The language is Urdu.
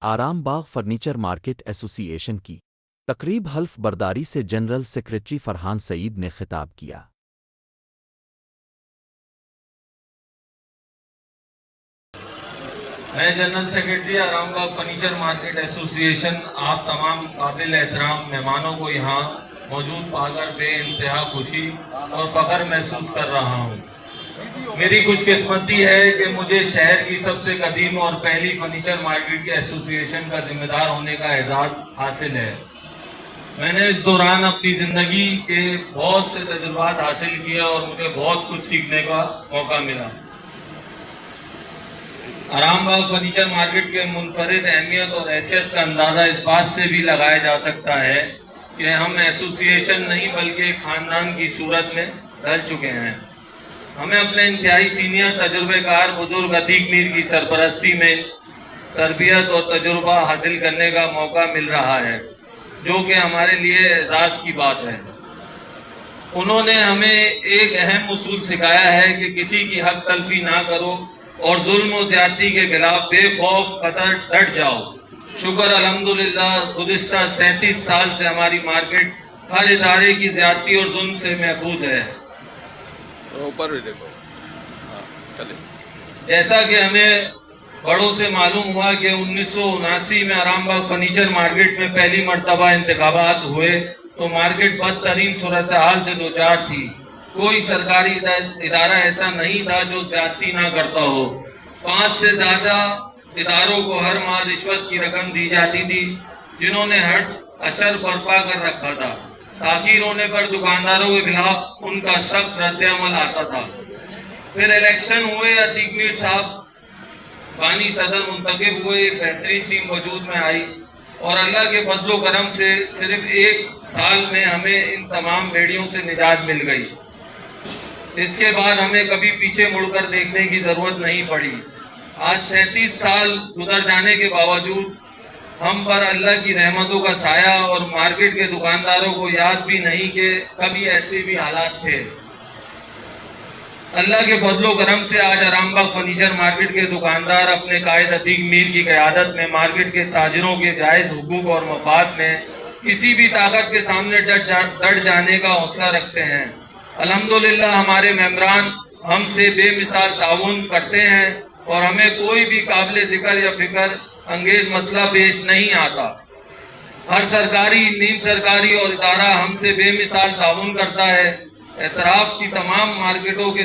آرام باغ فرنیچر مارکیٹ ایسوسی ایشن کی تقریب حلف برداری سے جنرل سیکریٹری فرحان سعید نے خطاب کیا۔ میں جنرل سیکریٹری آرام باغ فرنیچر مارکیٹ ایسوسی ایشن آپ تمام قابل احترام مہمانوں کو یہاں موجود پا کر بے انتہا خوشی اور فخر محسوس کر رہا ہوں۔ میری خوش قسمتی ہے کہ مجھے شہر کی سب سے قدیم اور پہلی فرنیچر مارکیٹ کی ایسوسی ایشن کا ذمہ دار ہونے کا اعزاز حاصل ہے۔ میں نے اس دوران اپنی زندگی کے بہت سے تجربات حاصل کیے اور مجھے بہت کچھ سیکھنے کا موقع ملا۔ آرام باغ فرنیچر مارکیٹ کے منفرد اہمیت اور حیثیت کا اندازہ اس بات سے بھی لگایا جا سکتا ہے کہ ہم ایسوسی ایشن نہیں بلکہ خاندان کی صورت میں ڈھل چکے ہیں۔ ہمیں اپنے انتہائی سینئر تجربہ کار بزرگ عتیق میر کی سرپرستی میں تربیت اور تجربہ حاصل کرنے کا موقع مل رہا ہے، جو کہ ہمارے لیے اعزاز کی بات ہے۔ انہوں نے ہمیں ایک اہم اصول سکھایا ہے کہ کسی کی حق تلفی نہ کرو اور ظلم و زیادتی کے خلاف بے خوف قطر ڈٹ جاؤ۔ شکر الحمدللہ گزشتہ 37 سال سے ہماری مارکیٹ ہر ادارے کی زیادتی اور ظلم سے محفوظ ہے۔ اوپر بھی دیکھو، جیسا کہ ہمیں بڑوں سے معلوم ہوا کہ 1979 میں آرام باغ فرنیچر مارکیٹ میں پہلی مرتبہ انتخابات ہوئے تو مارکیٹ بدترین صورتحال سے دوچار تھی۔ کوئی سرکاری ادارہ ایسا نہیں تھا جو زیادتی نہ کرتا ہو۔ 5 سے زیادہ اداروں کو ہر ماہ رشوت کی رقم دی جاتی تھی، جنہوں نے حرص اشر برپا کر رکھا تھا۔ تاخیر ہونے پر دکانداروں کے خلاف ان کا سخت رد عمل آتا تھا۔ پھر الیکشن ہوئے، عتیق میر صاحب بانی صدر منتخب ہوئے، ایک بہترین ٹیم وجود میں آئی اور اللہ کے فضل و کرم سے صرف 1 سال میں ہمیں ان تمام بیڑیوں سے نجات مل گئی۔ اس کے بعد ہمیں کبھی پیچھے مڑ کر دیکھنے کی ضرورت نہیں پڑی۔ آج 37 سال گزر جانے کے باوجود ہم پر اللہ کی رحمتوں کا سایہ اور مارکیٹ کے دکانداروں کو یاد بھی نہیں کہ کبھی ایسے بھی حالات تھے۔ اللہ کے فضل و کرم سے آج آرام باغ فرنیچر مارکیٹ کے دکاندار اپنے قائد عتیق میر کی قیادت میں مارکیٹ کے تاجروں کے جائز حقوق اور مفاد میں کسی بھی طاقت کے سامنے ڈٹ جانے کا حوصلہ رکھتے ہیں۔ الحمدللہ ہمارے ممبران ہم سے بے مثال تعاون کرتے ہیں اور ہمیں کوئی بھی قابل ذکر یا فکر انگیز مسئلہ پیش نہیں آتا۔ ہر سرکاری، نیم سرکاری اور ادارہ ہم سے بے مثال تعاون کرتا ہے۔ اعتراف کی تمام مارکیٹوں کے